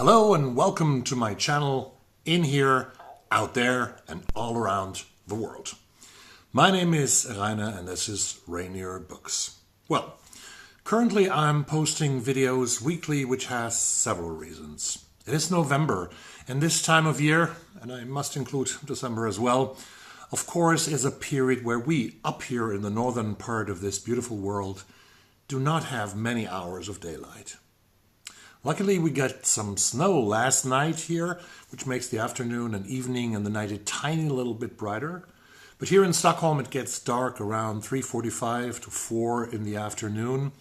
Hello and welcome to my channel, in here, out there and all around the world. My name is Rainer and this is Rainier Books. Well, currently I'm posting videos weekly, which has several reasons. It is November and this time of year, and I must include December as well, of course is a period where we, up here in the northern part of this beautiful world, do not have many hours of daylight. Luckily, we got some snow last night here, which makes the afternoon and evening and the night a tiny little bit brighter. But here in Stockholm, it gets dark around 3:45 to 4 in the afternoon,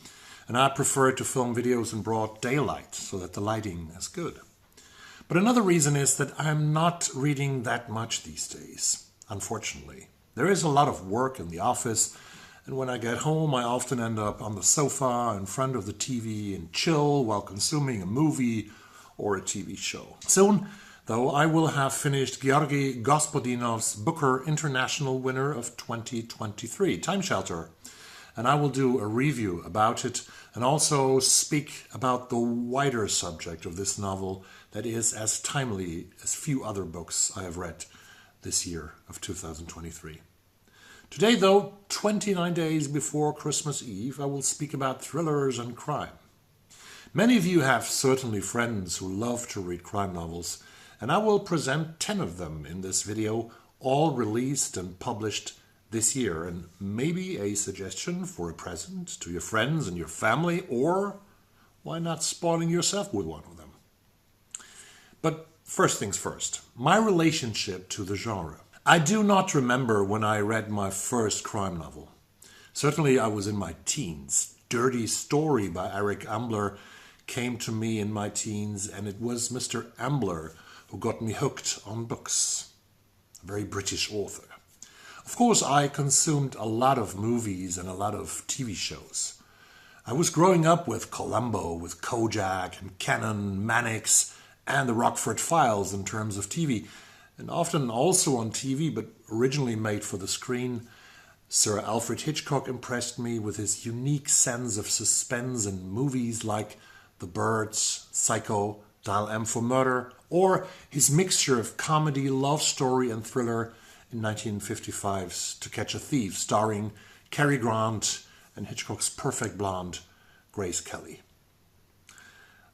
and I prefer to film videos in broad daylight so that the lighting is good. But another reason is that I'm not reading that much these days, unfortunately. There is a lot of work in the office, and when I get home, I often end up on the sofa in front of the TV and chill while consuming a movie or a TV show. Soon, though, I will have finished Georgy Gospodinov's Booker International winner of 2023, Time Shelter, and I will do a review about it and also speak about the wider subject of this novel that is as timely as few other books I have read this year of 2023. Today, though, 29 days before Christmas Eve, I will speak about thrillers and crime. Many of you have certainly friends who love to read crime novels, and I will present 10 of them in this video, all released and published this year, and maybe a suggestion for a present to your friends and your family, or why not spoiling yourself with one of them? But first things first, my relationship to the genre. I do not remember when I read my first crime novel. Certainly I was in my teens. Dirty Story by Eric Ambler came to me in my teens, and it was Mr. Ambler who got me hooked on books. A very British author. Of course, I consumed a lot of movies and a lot of TV shows. I was growing up with Columbo, with Kojak and Cannon, Mannix, and the Rockford Files in terms of TV. And often also on TV, but originally made for the screen. Sir Alfred Hitchcock impressed me with his unique sense of suspense in movies like The Birds, Psycho, Dial M for Murder, or his mixture of comedy, love story and thriller in 1955's To Catch a Thief, starring Cary Grant and Hitchcock's perfect blonde, Grace Kelly.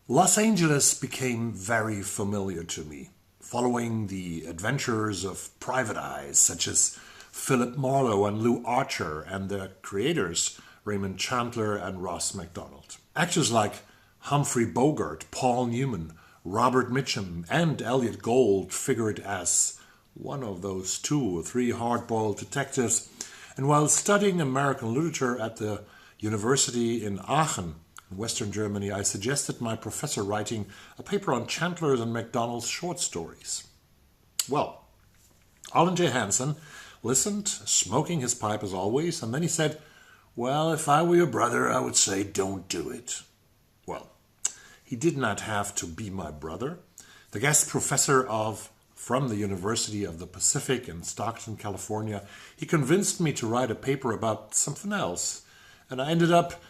Los Angeles became very familiar to me, following the adventures of private eyes such as Philip Marlowe and Lou Archer and their creators Raymond, Chandler and Ross Macdonald. Actors like Humphrey Bogart, Paul Newman, Robert Mitchum and Elliot Gould figured as one of those 2 or 3 hard-boiled detectives. And while studying American literature at the university in Aachen, in Western Germany, I suggested my professor writing a paper on Chandler's and Macdonald's short stories. Well, Alan J. Hansen listened, smoking his pipe as always, and then he said, "Well, if I were your brother, I would say don't do it." Well, he did not have to be my brother. The guest professor from the University of the Pacific in Stockton, California, he convinced me to write a paper about something else, and I ended up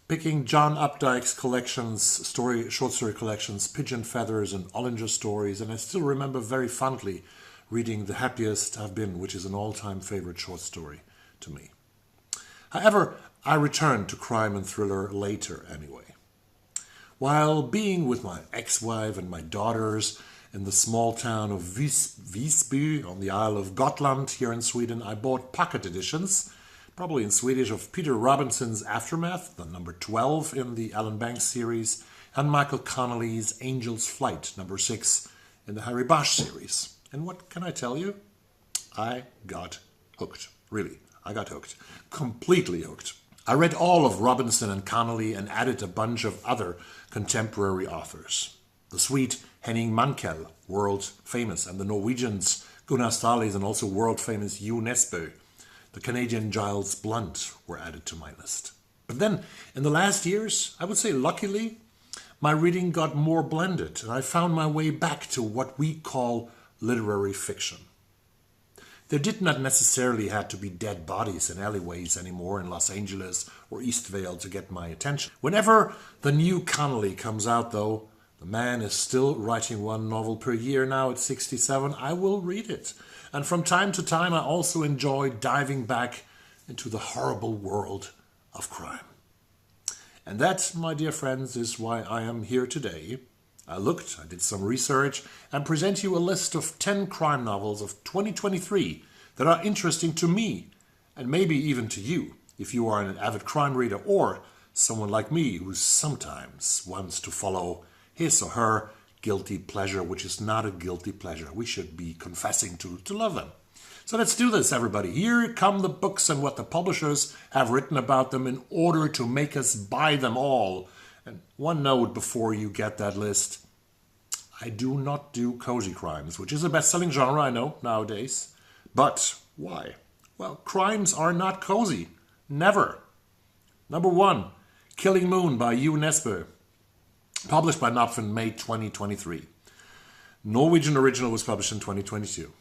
picking John Updike's collections, short story collections, Pigeon, Feathers and Ollinger Stories, and I still remember very fondly reading The Happiest I've Been, which is an all-time favorite short story to me. However, I returned to crime and thriller later anyway. While being with my ex-wife and my daughters in the small town of Visby on the Isle of Gotland here in Sweden, I bought pocket editions, probably in Swedish, of Peter Robinson's Aftermath, the number 12 in the Alan Banks series, and Michael Connelly's Angel's Flight, number 6 in the Harry Bosch series. And what can I tell you? I got hooked. Really, I got hooked. Completely hooked. I read all of Robinson and Connelly and added a bunch of other contemporary authors. The Swede Henning Mankell, world famous, and the Norwegians Gunnar Stalis and also world famous Jo Nesbø. The Canadian Giles Blunt were added to my list. But then, in the last years, I would say luckily, my reading got more blended, and I found my way back to what we call literary fiction. There did not necessarily have to be dead bodies in alleyways anymore in Los Angeles or Eastvale to get my attention. Whenever the new Connelly comes out, though, The man is still writing one novel per year now at 67. I will read it. And from time to time, I also enjoy diving back into the horrible world of crime. And that, my dear friends, is why I am here today. I did some research, and present you a list of 10 crime novels of 2023 that are interesting to me, and maybe even to you, if you are an avid crime reader or someone like me who sometimes wants to follow his or her guilty pleasure, which is not a guilty pleasure. We should be confessing to love them. So let's do this, everybody. Here come the books and what the publishers have written about them in order to make us buy them all. And one note before you get that list. I do not do cozy crimes, which is a best-selling genre, I know, nowadays. But why? Well, crimes are not cozy. Never. Number 1, Killing Moon by U. Nesbø. Published by Knopf in May 2023. Norwegian original was published in 2022.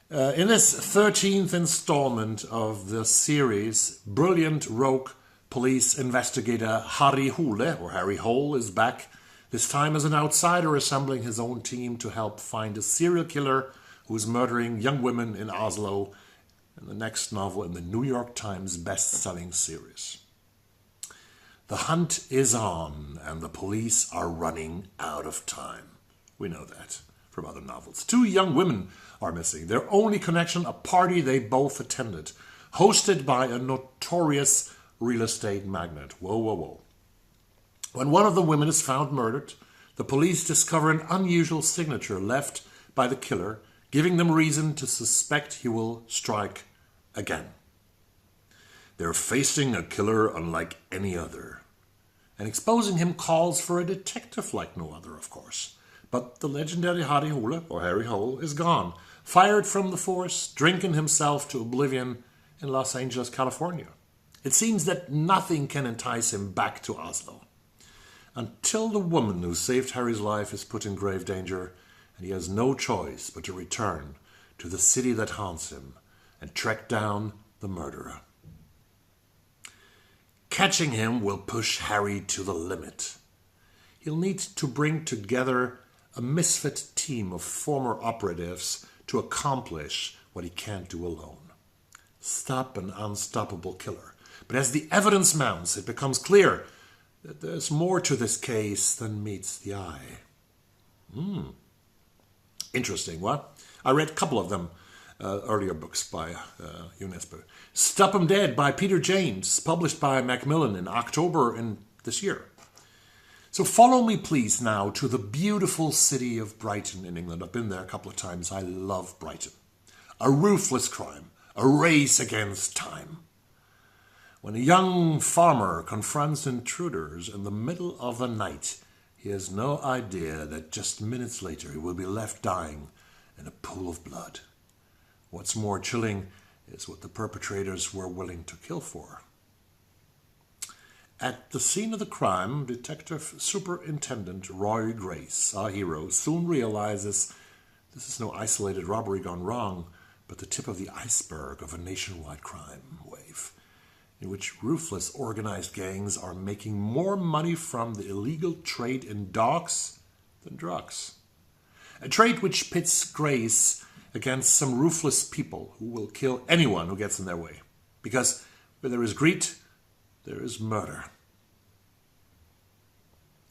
In this 13th installment of the series, brilliant rogue police investigator Harry Hole is back, this time as an outsider assembling his own team to help find a serial killer who is murdering young women in Oslo, in the next novel in the New York Times best-selling series. The hunt is on, and the police are running out of time. We know that from other novels. 2 young women are missing. Their only connection, a party they both attended, hosted by a notorious real estate magnate. Whoa. When one of the women is found murdered, the police discover an unusual signature left by the killer, giving them reason to suspect he will strike again. They're facing a killer unlike any other. And exposing him calls for a detective like no other, of course. But the legendary Harry Hole, is gone, fired from the force, drinking himself to oblivion in Los Angeles, California. It seems that nothing can entice him back to Oslo, until the woman who saved Harry's life is put in grave danger, and he has no choice but to return to the city that haunts him and track down the murderer. Catching him will push Harry to the limit. He'll need to bring together a misfit team of former operatives to accomplish what he can't do alone. Stop an unstoppable killer. But as the evidence mounts, it becomes clear that there's more to this case than meets the eye. Interesting, what? I read a couple of them, earlier books by U. Nesbø. Stop 'Em Dead by Peter James, published by Macmillan in October in this year. So follow me, please, now to the beautiful city of Brighton in England. I've been there a couple of times. I love Brighton. A ruthless crime, a race against time. When a young farmer confronts intruders in the middle of the night, he has no idea that just minutes later he will be left dying in a pool of blood. What's more chilling is what the perpetrators were willing to kill for. At the scene of the crime, Detective Superintendent Roy Grace, our hero, soon realizes this is no isolated robbery gone wrong, but the tip of the iceberg of a nationwide crime wave, in which ruthless organized gangs are making more money from the illegal trade in dogs than drugs. A trade which pits Grace against some ruthless people who will kill anyone who gets in their way. Because where there is greed, there is murder.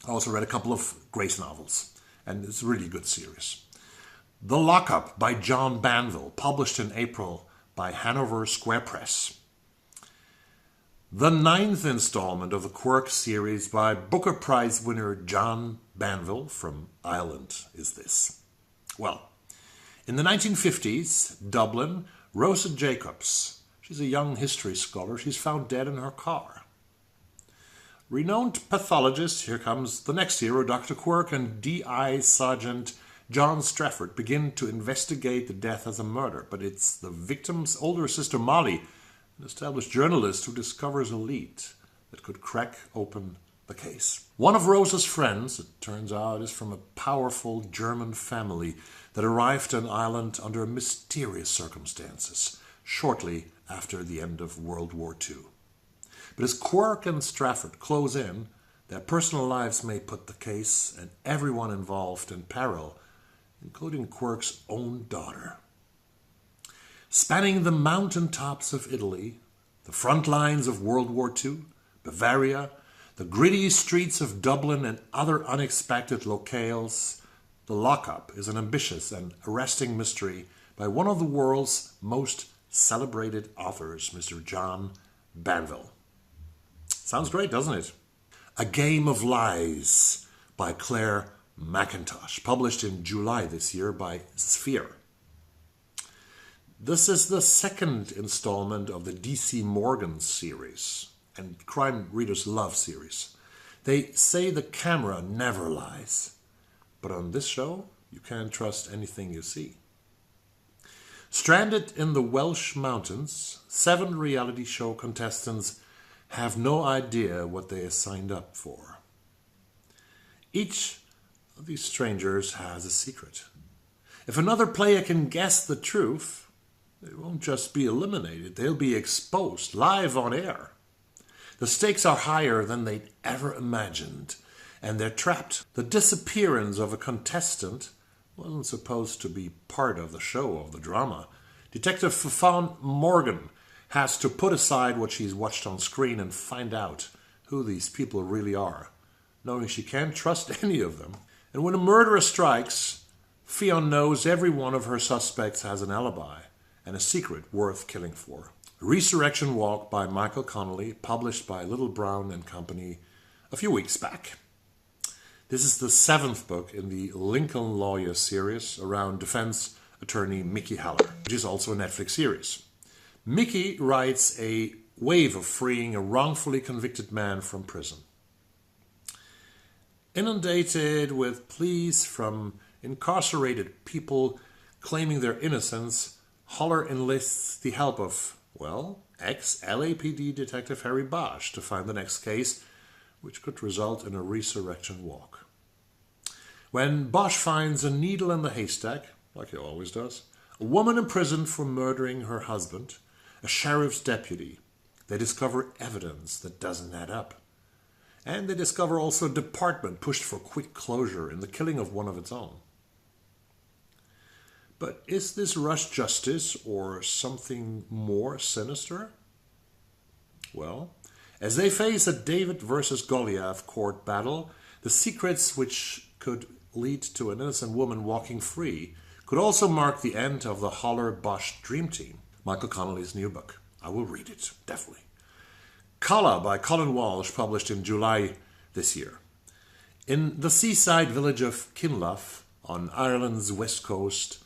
I also read a couple of Grace novels, and it's a really good series. The Lockup by John Banville, published in April by Hanover Square Press. The 9th installment of the Quirk series by Booker Prize winner John Banville from Ireland is this. Well, in the 1950s, Dublin, Rosa Jacobs, she's a young history scholar, she's found dead in her car. Renowned pathologist, here comes the next hero, Dr. Quirk, and D.I. Sergeant John Strafford begin to investigate the death as a murder, but it's the victim's older sister Molly, an established journalist, who discovers a lead that could crack open the case. One of Rosa's friends, it turns out, is from a powerful German family that arrived on Ireland under mysterious circumstances shortly after the end of World War II. But as Quirk and Strafford close in, Their personal lives may put the case and everyone involved in peril, including Quirk's own daughter. Spanning the mountaintops of Italy, the front lines of World War II, Bavaria, the gritty streets of Dublin and other unexpected locales, The Lockup is an ambitious and arresting mystery by one of the world's most celebrated authors, Mr. John Banville. Sounds great, doesn't it? A Game of Lies by Claire McIntosh, published in July this year by Sphere. This is the second installment of the D.C. Morgan series, and crime readers love series. They say the camera never lies, but on this show, you can't trust anything you see. Stranded in the Welsh mountains, 7 reality show contestants have no idea what they are signed up for. Each of these strangers has a secret. If another player can guess the truth, they won't just be eliminated, they'll be exposed live on air. The stakes are higher than they'd ever imagined, and they're trapped. The disappearance of a contestant wasn't supposed to be part of the show, of the drama. Detective Fawn Morgan has to put aside what she's watched on screen and find out who these people really are, knowing she can't trust any of them. And when a murderer strikes, Fionn knows every one of her suspects has an alibi and a secret worth killing for. Resurrection Walk by Michael Connolly, published by Little Brown and Company a few weeks back. This is the 7th book in the Lincoln Lawyer series around defense attorney Mickey Haller, which is also a Netflix series. Mickey rides a wave of freeing a wrongfully convicted man from prison. Inundated with pleas from incarcerated people claiming their innocence, Haller enlists the help of, ex-LAPD Detective Harry Bosch to find the next case, which could result in a resurrection walk. When Bosch finds a needle in the haystack, like he always does, a woman imprisoned for murdering her husband, a sheriff's deputy, they discover evidence that doesn't add up. And they discover also a department pushed for quick closure in the killing of one of its own. But is this rush justice or something more sinister? Well, as they face a David versus Goliath court battle, the secrets which could lead to an innocent woman walking free could also mark the end of the Haller-Bosch dream team. Michael Connolly's new book. I will read it, definitely. Calla by Colin Walsh, published in July this year. In the seaside village of Kinlough, on Ireland's west coast,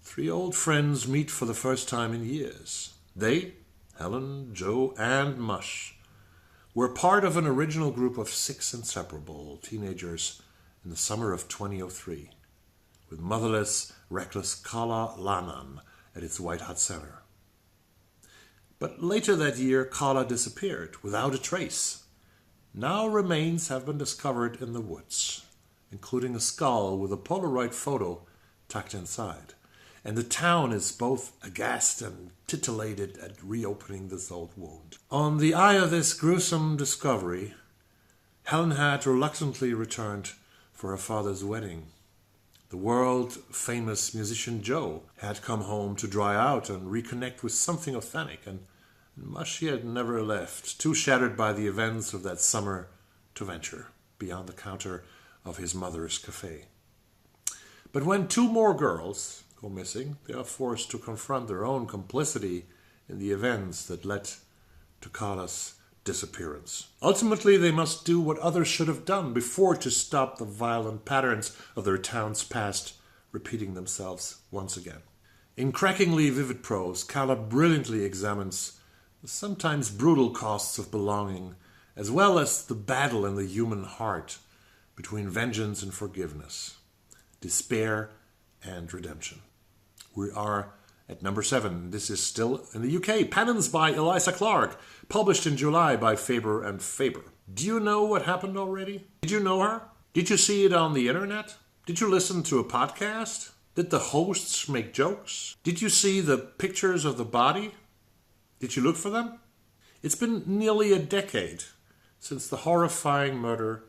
3 old friends meet for the first time in years. They, Helen, Joe, and Mush, were part of an original group of 6 inseparable teenagers in the summer of 2003, with motherless, reckless Calla Lannan at its White Hot Centre. But later that year, Calla disappeared without a trace. Now remains have been discovered in the woods, including a skull with a Polaroid photo tucked inside. And the town is both aghast and titillated at reopening this old wound. On the eye of this gruesome discovery, Helen had reluctantly returned for her father's wedding. The world-famous musician Joe had come home to dry out and reconnect with something authentic, and Mushi had never left, too shattered by the events of that summer to venture beyond the counter of his mother's cafe. But when 2 more girls go missing, they are forced to confront their own complicity in the events that led to Calla's disappearance. Ultimately, they must do what others should have done before to stop the violent patterns of their town's past repeating themselves once again. In crackingly vivid prose, Calla brilliantly examines the sometimes brutal costs of belonging, as well as the battle in the human heart between vengeance and forgiveness, despair and redemption. We are at number 7. This is still in the UK. Penance by Eliza Clark, published in July by Faber and Faber. Do you know what happened already? Did you know her? Did you see it on the internet? Did you listen to a podcast? Did the hosts make jokes? Did you see the pictures of the body? Did you look for them? It's been nearly a decade since the horrifying murder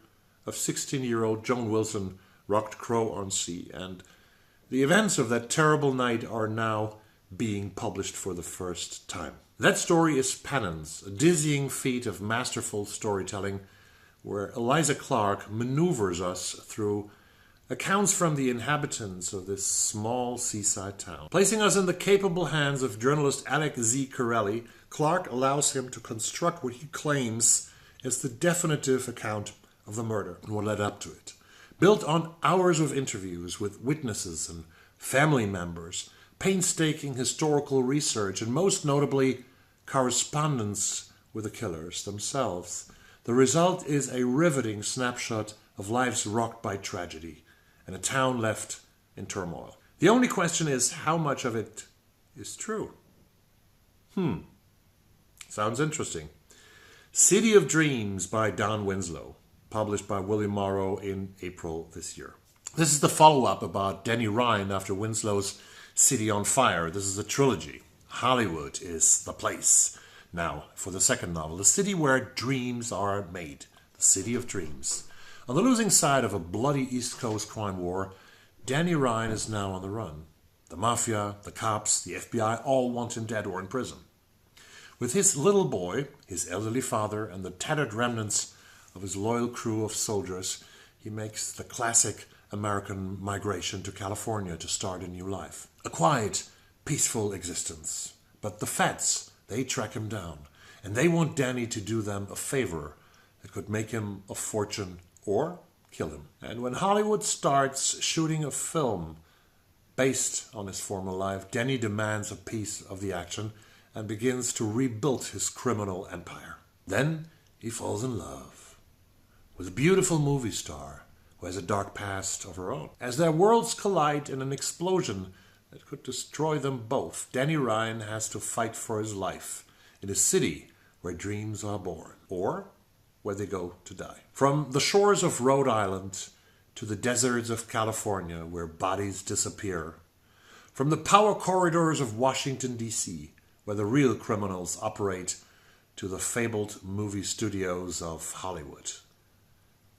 of 16-year-old Joan Wilson rocked Crow-on-Sea, and the events of that terrible night are now being published for the first time. That story is Penance, a dizzying feat of masterful storytelling where Eliza Clark maneuvers us through accounts from the inhabitants of this small seaside town. Placing us in the capable hands of journalist Alec Z. Corelli, Clark allows him to construct what he claims is the definitive account of the murder and what led up to it. Built on hours of interviews with witnesses and family members, painstaking historical research, and most notably, correspondence with the killers themselves. The result is a riveting snapshot of lives rocked by tragedy and a town left in turmoil. The only question is how much of it is true. Sounds interesting. City of Dreams by Don Winslow, published by William Morrow in April this year. This is the follow-up about Denny Ryan after Winslow's City on Fire. This is a trilogy. Hollywood is the place. Now, for the second novel, the city where dreams are made. The City of Dreams. On the losing side of a bloody East Coast crime war, Denny Ryan is now on the run. The mafia, the cops, the FBI all want him dead or in prison. With his little boy, his elderly father, and the tattered remnants of his loyal crew of soldiers, he makes the classic American migration to California to start a new life. A quiet, peaceful existence. But the Feds, they track him down, and they want Danny to do them a favor that could make him a fortune or kill him. And when Hollywood starts shooting a film based on his former life, Danny demands a piece of the action and begins to rebuild his criminal empire. Then he falls in love with a beautiful movie star who has a dark past of her own. As their worlds collide in an explosion that could destroy them both, Denny Ryan has to fight for his life in a city where dreams are born, or where they go to die. From the shores of Rhode Island to the deserts of California where bodies disappear. From the power corridors of Washington, D.C., where the real criminals operate, to the fabled movie studios of Hollywood,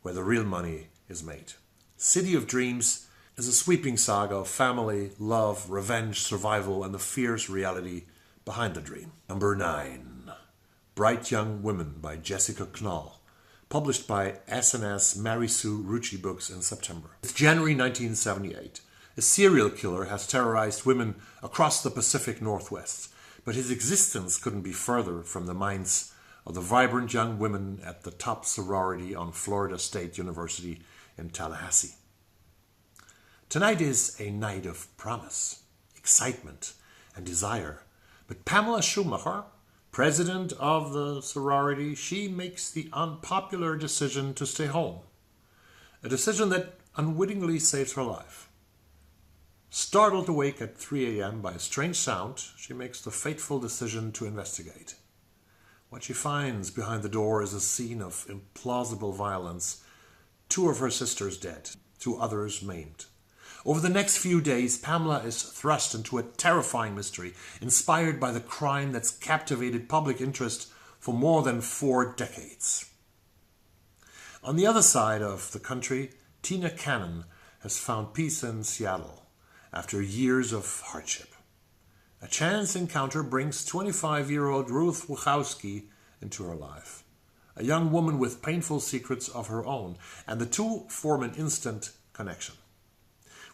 where the real money is made. City of Dreams is a sweeping saga of family, love, revenge, survival, and the fierce reality behind the dream. Number 9. Bright Young Women by Jessica Knoll, published by S&S Mary Sue Rucci Books in September. It's January 1978. A serial killer has terrorized women across the Pacific Northwest, but his existence couldn't be further from the minds of the vibrant young women at the top sorority on Florida State University in Tallahassee. Tonight is a night of promise, excitement, and desire. But Pamela Schumacher, president of the sorority, she makes the unpopular decision to stay home. A decision that unwittingly saves her life. Startled awake at 3 a.m. by a strange sound, she makes the fateful decision to investigate. What she finds behind the door is a scene of implausible violence. 2 of her sisters dead, 2 others maimed. Over the next few days, Pamela is thrust into a terrifying mystery, inspired by the crime that's captivated public interest for more than 4 decades. On the other side of the country, Tina Cannon has found peace in Seattle after years of hardship. A chance encounter brings 25-year-old Ruth Wachowski into her life, a young woman with painful secrets of her own, and the two form an instant connection.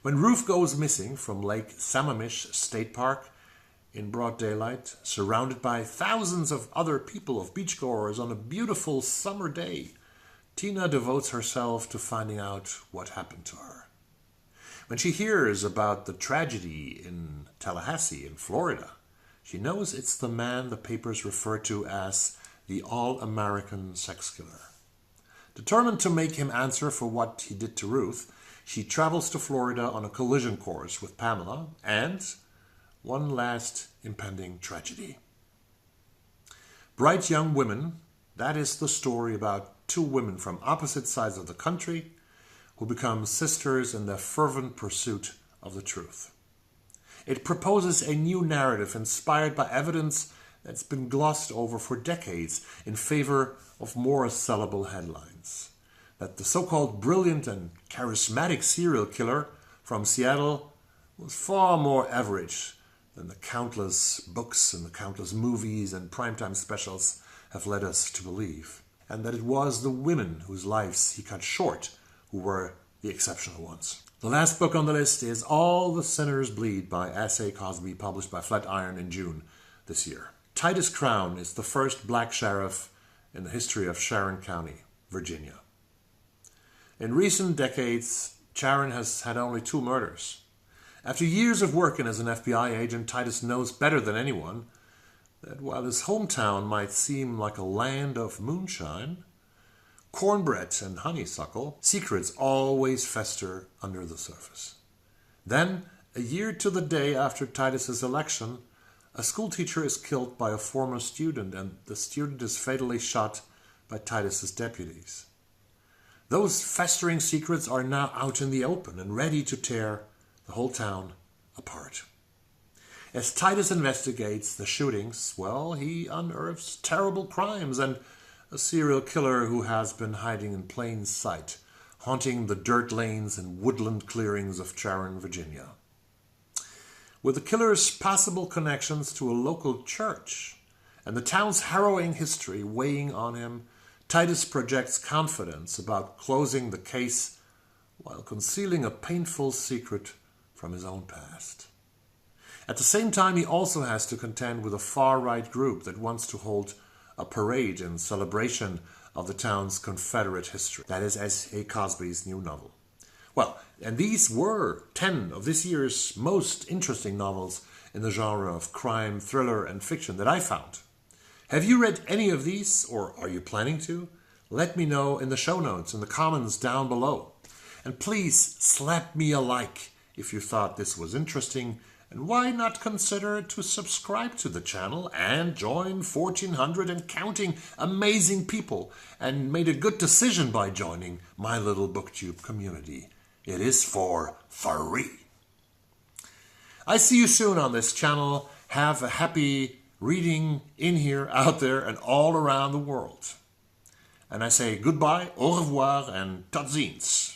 When Ruth goes missing from Lake Sammamish State Park in broad daylight, surrounded by thousands of other people, of beachgoers on a beautiful summer day, Tina devotes herself to finding out what happened to her. When she hears about the tragedy in Tallahassee in Florida, she knows it's the man the papers refer to as the all-American sex killer. Determined to make him answer for what he did to Ruth, she travels to Florida on a collision course with Pamela and one last impending tragedy. Bright Young Women, that is the story about 2 women from opposite sides of the country who become sisters in their fervent pursuit of the truth. It proposes a new narrative inspired by evidence that's been glossed over for decades in favor of more sellable headlines. That the so-called brilliant and charismatic serial killer from Seattle was far more average than the countless books and the countless movies and primetime specials have led us to believe. And that it was the women whose lives he cut short who were the exceptional ones. The last book on the list is All the Sinners Bleed by S.A. Cosby, published by Flatiron in June this year. Titus Crown is the first black sheriff in the history of Sharon County, Virginia. In recent decades, Sharon has had only 2 murders. After years of working as an FBI agent, Titus knows better than anyone that while his hometown might seem like a land of moonshine, cornbread and honeysuckle, secrets always fester under the surface. Then, a year to the day after Titus's election, a schoolteacher is killed by a former student, and the student is fatally shot by Titus's deputies. Those festering secrets are now out in the open and ready to tear the whole town apart. As Titus investigates the shootings, well, he unearths terrible crimes and a serial killer who has been hiding in plain sight, haunting the dirt lanes and woodland clearings of Sharon, Virginia. With the killer's possible connections to a local church and the town's harrowing history weighing on him, Titus projects confidence about closing the case while concealing a painful secret from his own past. At the same time, he also has to contend with a far-right group that wants to hold a parade in celebration of the town's Confederate history. That is S.A. Cosby's new novel. Well, and these were 10 of this year's most interesting novels in the genre of crime, thriller, and fiction that I found. Have you read any of these, or are you planning to? Let me know in the show notes, in the comments down below. And please slap me a like if you thought this was interesting. And why not consider to subscribe to the channel and join 1,400 and counting amazing people and made a good decision by joining my little booktube community. It is for free. I see you soon on this channel. Have a happy reading in here, out there, and all around the world. And I say goodbye, au revoir, and tot ziens.